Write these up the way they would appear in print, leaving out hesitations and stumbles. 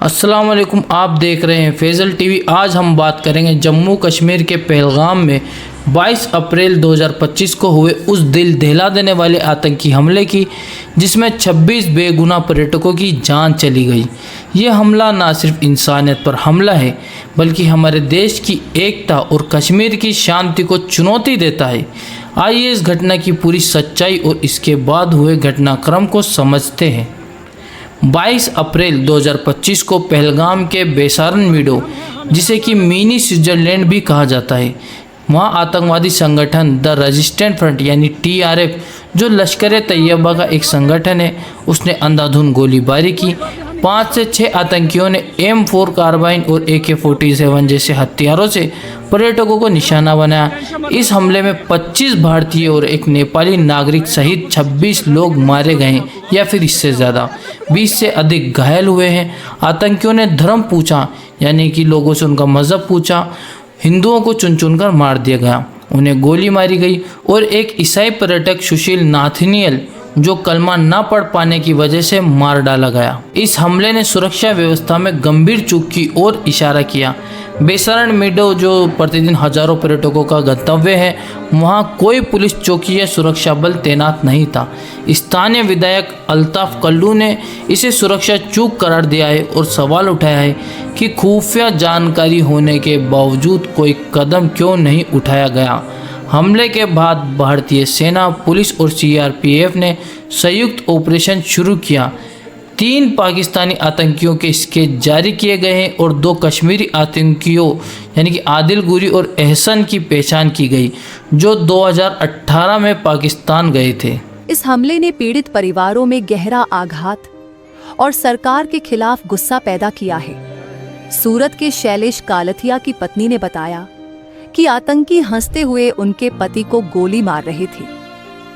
अस्सलाम वालेकुम, आप देख रहे हैं फैज़ल टीवी। आज हम बात करेंगे जम्मू कश्मीर के पहलगाम में 22 अप्रैल 2025 को हुए उस दिल दहला देने वाले आतंकी हमले की, जिसमें 26 बेगुनाह पर्यटकों की जान चली गई। ये हमला ना सिर्फ इंसानियत पर हमला है, बल्कि हमारे देश की एकता और कश्मीर की शांति को चुनौती देता है। आइए इस घटना की पूरी सच्चाई और इसके बाद हुए घटनाक्रम को समझते हैं। 22 अप्रैल 2025 को पहलगाम के बेसारन मीडो, जिसे कि मिनी स्विट्ज़रलैंड भी कहा जाता है, वहाँ आतंकवादी संगठन द रेजिस्टेंट फ्रंट यानी TRF, जो लश्कर तैयबा का एक संगठन है, उसने अंधाधुंध गोलीबारी की। 5 से 6 आतंकियों ने M4 कार्बाइन और AK-47 जैसे हथियारों से पर्यटकों को निशाना बनाया। इस हमले में 25 भारतीय और एक नेपाली नागरिक सहित 26 लोग मारे गए या फिर इससे ज़्यादा, 20 से अधिक घायल हुए हैं। आतंकियों ने धर्म पूछा, यानी कि लोगों से उनका मज़हब पूछा। हिंदुओं को चुन चुन कर मार दिया गया, उन्हें गोली मारी गई। और एक ईसाई पर्यटक सुशील नाथनियल, जो कलमा ना पढ़ पाने की वजह से मार डाला गया। इस हमले ने सुरक्षा व्यवस्था में गंभीर चूक की ओर इशारा किया। बेसारन मीडो, जो प्रतिदिन हजारों पर्यटकों का गंतव्य है, वहाँ कोई पुलिस चौकी या सुरक्षा बल तैनात नहीं था। स्थानीय विधायक अल्ताफ कल्लू ने इसे सुरक्षा चूक करार दिया है और सवाल उठाया है कि खुफिया जानकारी होने के बावजूद कोई कदम क्यों नहीं उठाया गया। हमले के बाद भारतीय सेना, पुलिस और CRPF ने संयुक्त ऑपरेशन शुरू किया। 3 पाकिस्तानी आतंकियों के स्केच जारी किए गए हैं और 2 कश्मीरी आतंकियों यानी कि आदिल गुरी और एहसन की पहचान की गई, जो 2018 में पाकिस्तान गए थे। इस हमले ने पीड़ित परिवारों में गहरा आघात और सरकार के खिलाफ गुस्सा पैदा किया है। सूरत के शैलेश कालथिया की पत्नी ने बताया कि आतंकी हंसते हुए उनके पति को गोली मार रहे थे।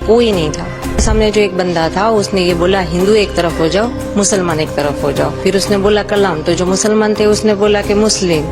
कोई नहीं था सामने। जो एक बंदा था, उसने ये बोला हिंदू एक तरफ हो जाओ, मुसलमान एक तरफ हो जाओ। फिर उसने बोला कलाम, तो जो मुसलमान थे उसने बोला कि मुस्लिम।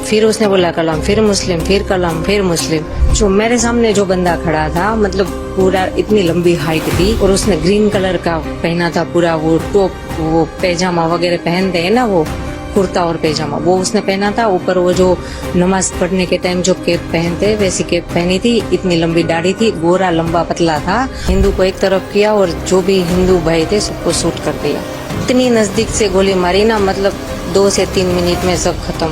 फिर उसने बोला कलाम, फिर मुस्लिम, फिर कलाम, फिर मुस्लिम। जो मेरे सामने जो बंदा खड़ा था, मतलब पूरा इतनी लंबी हाइट थी और उसने ग्रीन कलर का पहना था, पूरा वो टॉप, वो पैजामा वगैरह पहनते हैं ना, वो कुर्ता और पैजामा, वो उसने पहना था। ऊपर वो जो नमाज पढ़ने के टाइम जो कैप पहनते, वैसी कैप पहनी थी। इतनी लंबी दाढ़ी थी, गोरा लंबा पतला था। हिंदू को एक तरफ किया और जो भी हिंदू भाई थे सबको शूट कर दिया। इतनी नजदीक से गोली मारी ना, मतलब 2 से 3 मिनट में सब खत्म।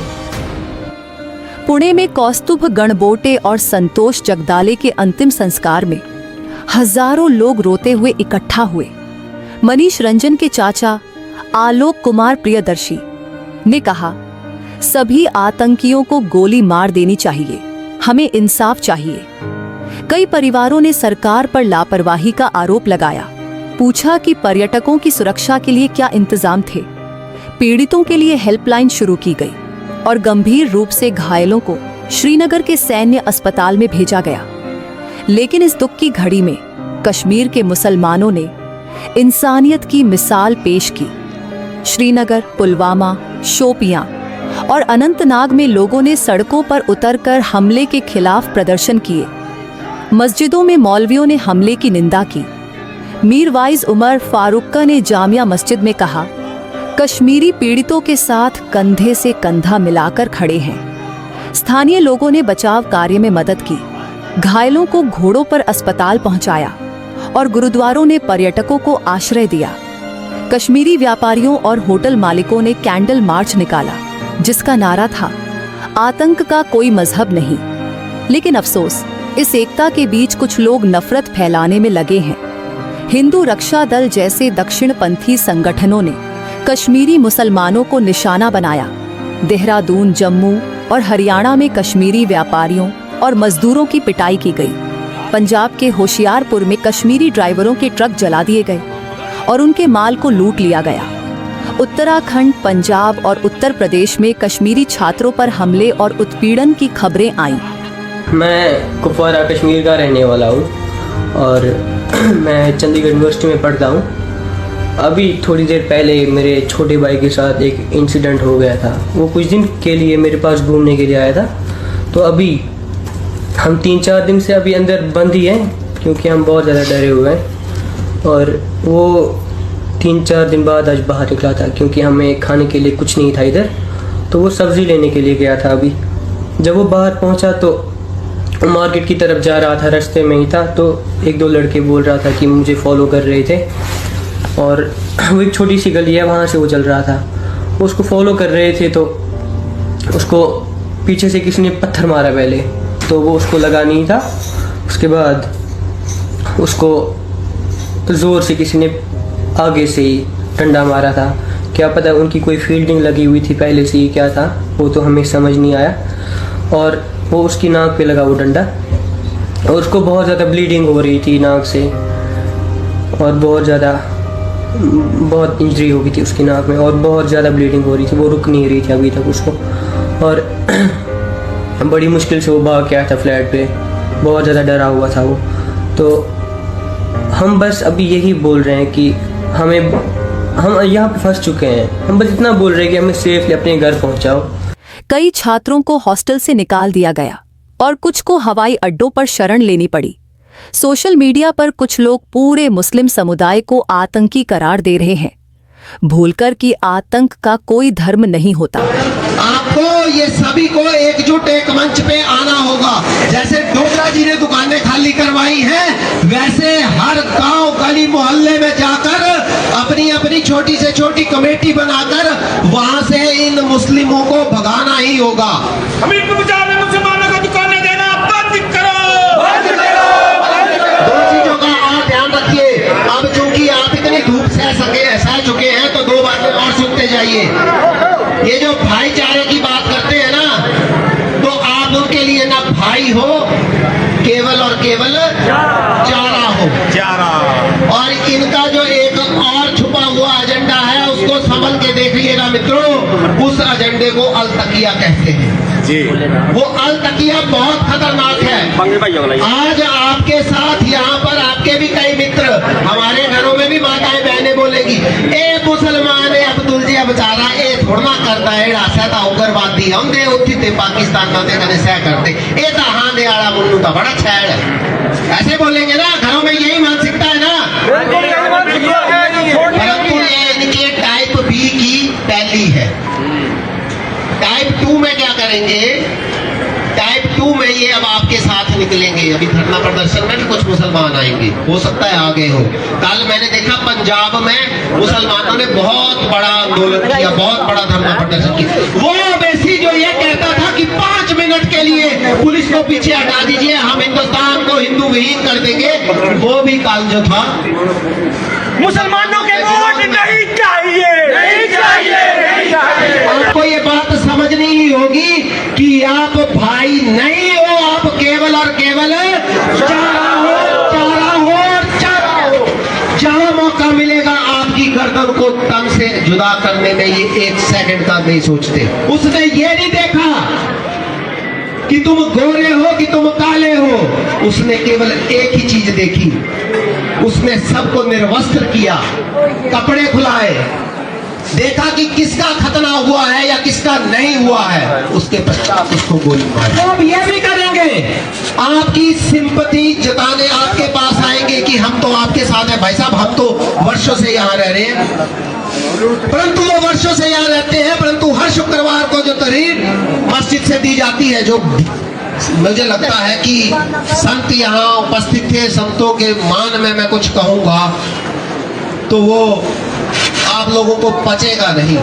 पुणे में कौस्तुभ गणबोटे और संतोष जगदाले के अंतिम संस्कार में हजारों लोग रोते हुए इकट्ठा हुए। मनीष रंजन के चाचा आलोक कुमार प्रियदर्शी ने कहा, सभी आतंकियों को गोली मार देनी चाहिए, हमें इंसाफ चाहिए। कई परिवारों ने सरकार पर लापरवाही का आरोप लगाया। पूछा कि पर्यटकों की सुरक्षा के लिए क्या इंतजाम थे। पीड़ितों के लिए हेल्पलाइन शुरू की गई और गंभीर रूप से घायलों को श्रीनगर के सैन्य अस्पताल में भेजा गया। लेकिन इस दुख की घड़ी में कश्मीर के मुसलमानों ने इंसानियत की मिसाल पेश की। श्रीनगर, पुलवामा, शोपियां और अनंतनाग में लोगों ने सड़कों पर उतरकर हमले के खिलाफ प्रदर्शन किए। मस्जिदों में मौलवियों ने हमले की निंदा की। मीरवाइज उमर फारूक्का ने जामिया मस्जिद में कहा, कश्मीरी पीड़ितों के साथ कंधे से कंधा मिलाकर खड़े हैं। स्थानीय लोगों ने बचाव कार्य में मदद की, घायलों को घोड़ों पर अस्पताल पहुंचाया और गुरुद्वारों ने पर्यटकों को आश्रय दिया। कश्मीरी व्यापारियों और होटल मालिकों ने कैंडल मार्च निकाला, जिसका नारा था, आतंक का कोई मजहब नहीं। लेकिन अफसोस, इस एकता के बीच कुछ लोग नफरत फैलाने में लगे हैं। हिंदू रक्षा दल जैसे दक्षिणपंथी संगठनों ने कश्मीरी मुसलमानों को निशाना बनाया। देहरादून, जम्मू और हरियाणा में कश्मीरी व्यापारियों और मजदूरों की पिटाई की गई। पंजाब के होशियारपुर में कश्मीरी ड्राइवरों के ट्रक जला दिए गए और उनके माल को लूट लिया गया। उत्तराखंड, पंजाब और उत्तर प्रदेश में कश्मीरी छात्रों पर हमले और उत्पीड़न की खबरें आईं। मैं कुपवारा कश्मीर का रहने वाला हूँ और मैं चंडीगढ़ यूनिवर्सिटी में पढ़ता हूँ। अभी थोड़ी देर पहले मेरे छोटे भाई के साथ एक इंसिडेंट हो गया था। वो कुछ दिन के लिए मेरे पास घूमने के लिए आया था। तो अभी हम 3-4 दिन से अभी अंदर बंद ही हैं, क्योंकि हम बहुत ज़्यादा डरे हुए हैं। और वो 3-4 दिन बाद आज बाहर निकला था, क्योंकि हमें खाने के लिए कुछ नहीं था इधर, तो वो सब्ज़ी लेने के लिए गया था। अभी जब वो बाहर पहुंचा तो मार्केट की तरफ जा रहा था, रास्ते में ही था, तो 1-2 लड़के बोल रहा था कि मुझे फॉलो कर रहे थे, और वो एक छोटी सी गली है वहाँ से वो चल रहा था। वो उसको फॉलो कर रहे थे, तो उसको पीछे से किसी ने पत्थर मारा पहले, तो वो उसको लगा नहीं था। उसके बाद उसको ज़ोर से किसी ने आगे से ही डंडा मारा था। क्या पता उनकी कोई फील्डिंग लगी हुई थी पहले से ही, क्या था वो तो हमें समझ नहीं आया। और वो उसकी नाक पे लगा वो डंडा, और उसको बहुत ज़्यादा ब्लीडिंग हो रही थी नाक से, और बहुत इंजरी हो गई थी उसकी नाक में, और बहुत ज़्यादा ब्लीडिंग हो रही थी। वो रुक नहीं रही थी अभी तक उसको, और बड़ी मुश्किल से वो भाग के आया था फ्लैट पे। बहुत ज़्यादा डरा हुआ था वो। तो हम बस अभी यही बोल रहे हैं कि हम यहाँ पे फंस चुके हैं। हम बस इतना बोल रहे हैं कि हमें सेफली अपने घर पहुँचाओ। कई छात्रों को हॉस्टल से निकाल दिया गया और कुछ को हवाई अड्डों पर शरण लेनी पड़ी। सोशल मीडिया पर कुछ लोग पूरे मुस्लिम समुदाय को आतंकी करार दे रहे हैं, भूलकर कि आतंक का कोई धर्म नहीं होता। आपको ये सभी को एकजुट एक मंच पे आना होगा। जैसे डोगरा जी ने दुकानें खाली करवाई हैं, वैसे हर गांव गली मोहल्ले में जाकर अपनी अपनी छोटी से छोटी कमेटी बनाकर वहां से इन मुस्लिमों को भगाना ही होगा। हमीरपुर बाजार में मुसलमानों को दुकानें देना बंद करो। दो चीजों का आप ध्यान रखिए। अब चूंकि आप इतनी धूप सह चुके हैं, तो 2 बातें और सुनते जाइए। ये जो भाईचारे की बात करते हैं ना, तो आप उनके लिए ना भाई हो, केवल और केवल चारा हो। और इनका जो एक और छुपा हुआ एजेंडा है, उसको संभल के देख लीजिएगा मित्रों। उस एजेंडे को अलतकिया कहते हैं जी। वो अलतकिया बहुत खतरनाक है। आज आपके साथ यहाँ पर आपके भी कई मित्र, हमारे घरों में भी माताएं बहनें बोलेगी, ए मुसलमान है अब्दुल जी बेचारा ए थोड़ा करता है ऐसा उग्रवादी हम दे उठी थे पाकिस्तान में कने सह करते ए तो हाँ दे आड़ा मुन्नू तो बड़ा छैड़ है। ऐसे बोलेंगे ना, घरों में यही मानसिकता है ना। परंतु ये इनके टाइप बी की पहली है। टाइप 2 में क्या करेंगे? टाइप 2 में ये अब आपके साथ निकलेंगे। अभी धरना प्रदर्शन में भी कुछ मुसलमान आएंगे, हो सकता है आगे हो। कल मैंने देखा पंजाब में मुसलमानों ने बहुत बड़ा आंदोलन किया, बहुत बड़ा धरना प्रदर्शन किया। वो वैसी जो ये कहता था कि 5 मिनट के लिए पुलिस को पीछे हटा दीजिए, हम हिंदुस्तान को हिंदू विहीन कर देंगे, वो भी काल जो था। मुसलमानों के वोट नहीं चाहिए, नहीं चाहिए, नहीं चाहिए। आपको ये बात समझनी ही होगी कि आप भाई नहीं हो, आप केवल और केवल चारा हो, चारा हो, चारा हो। जहां मौका मिलेगा आपकी गर्दन को तन से जुदा करने में ये 1 सेकंड का नहीं सोचते। उसने ये नहीं देखा कि तुम गोरे हो कि तुम काले हो, उसने केवल एक ही चीज देखी। उसने सबको निर्वस्त्र किया, कपड़े खुलाए, देखा कि किसका खतना हुआ है या किसका नहीं हुआ है, उसके पश्चात उसको गोली मारी। अब ये भी करेंगे, आपकी सिंपैथी जताने आपके पास आएंगे कि हम तो आपके साथ हैं भाई साहब, हम तो वर्षों से यहाँ रह रहे हैं। परंतु वो वर्षों से यहाँ रहते हैं, परंतु हर शुक्रवार को जो तहरीर मस्जिद से दी जाती है, जो मुझे लगता है कि संत यहाँ उपस्थित थे, संतों के मान में मैं कुछ कहूंगा तो वो आप लोगों को पचेगा नहीं।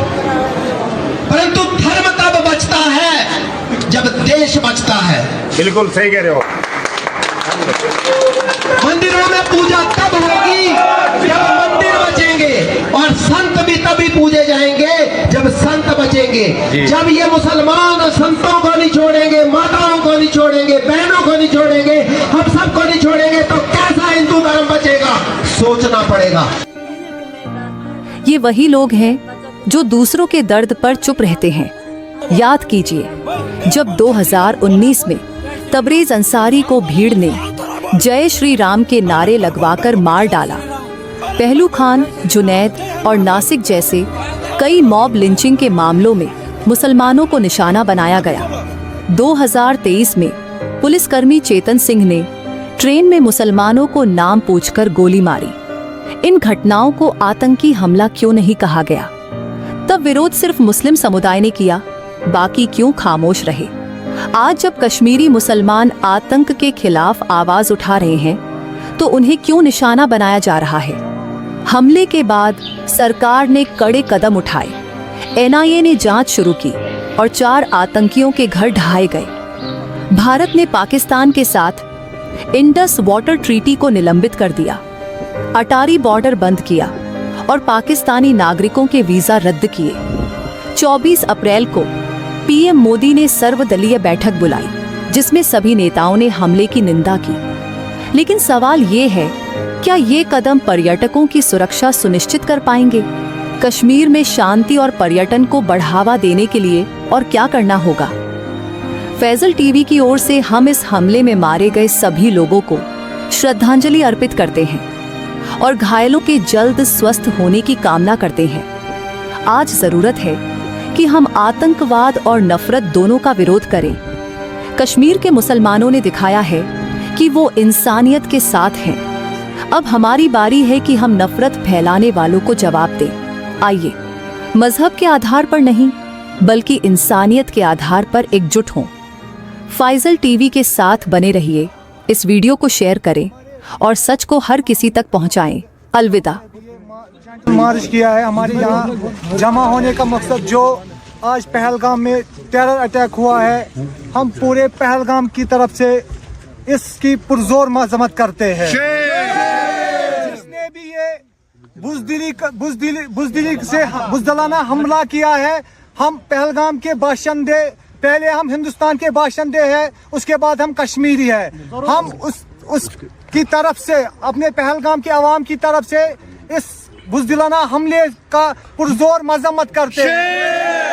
परंतु धर्म तब बचता है जब देश बचता है। बिल्कुल सही कह रहे हो। मंदिरों में पूजा तब होगी जब मंदिर बचेंगे, और संत भी तभी पूजे जाएंगे जब संत बचेंगे। जब ये मुसलमान संतों को नहीं छोड़ेंगे, माताओं को नहीं छोड़ेंगे, बहनों को नहीं छोड़ेंगे, हम सबको नहीं छोड़ेंगे, तो कैसा हिंदू धर्म बचेगा? सोचना पड़ेगा। ये वही लोग हैं जो दूसरों के दर्द पर चुप रहते हैं। याद कीजिए, जब 2019 में तबरेज अंसारी को भीड़ ने जय श्री राम के नारे लगवाकर मार डाला, पहलू खान, जुनैद और नासिक जैसे कई मॉब लिंचिंग के मामलों में मुसलमानों को निशाना बनाया गया। 2023 में पुलिसकर्मी चेतन सिंह ने ट्रेन में मुसलमानों को नाम पूछकर गोली मारी। इन घटनाओं को आतंकी हमला क्यों नहीं कहा गया? तब विरोध सिर्फ मुस्लिम समुदाय ने किया, बाकी क्यों खामोश रहे? आज जब कश्मीरी मुसलमान आतंक के खिलाफ आवाज उठा रहे हैं, तो उन्हें क्यों निशाना बनाया जा रहा है? हमले के बाद सरकार ने कड़े कदम उठाए, एनआईए ने जांच शुरू की और 4 आतंकियों के घर ढहाए गए। भारत ने पाकिस्तान के साथ इंडस वाटर ट्रीटी को निलंबित कर दिया, अटारी बॉर्डर बंद किया और पाकिस्तानी नागरिकों के वीजा रद्द किए। 24 अप्रैल को पीएम मोदी ने सर्वदलीय बैठक बुलाई, जिसमें सभी नेताओं ने हमले की निंदा की। लेकिन सवाल ये है, क्या ये कदम पर्यटकों की सुरक्षा सुनिश्चित कर पाएंगे? कश्मीर में शांति और पर्यटन को बढ़ावा देने के लिए और क्या करना होगा? फैजल टीवी की ओर से हम इस हमले में मारे गए सभी लोगों को श्रद्धांजलि अर्पित करते हैं और घायलों के जल्द स्वस्थ होने की कामना करते हैं। आज जरूरत है कि हम आतंकवाद और नफरत दोनों का विरोध करें। कश्मीर के मुसलमानों ने दिखाया है कि वो इंसानियत के साथ हैं। अब हमारी बारी है कि हम नफरत फैलाने वालों को जवाब दें। आइए, मजहब के आधार पर नहीं, बल्कि इंसानियत के आधार पर एकजुट हों। फैजल टीवी के साथ बने रहिए, इस वीडियो को शेयर करें और सच को हर किसी तक पहुंचाएं। अलविदा। मार्च किया है। हमारे यहाँ जमा होने का मकसद जो आज पहलगाम में टेरर अटैक हुआ है, हम पूरे पहलगाम की तरफ से इसकी पुरजोर मजम्मत करते हैं। जिसने भी ये बुज़दिलाना हमला किया है, हम पहलगाम के बाशिंदे, पहले हम हिंदुस्तान के बाशिंदे हैं, उसके बाद हम कश्मीरी है। हम उस की तरफ से, अपने पहलगाम के अवाम की तरफ से इस बुज़दिलाना हमले का पुरजोर मजम्मत करते हैं।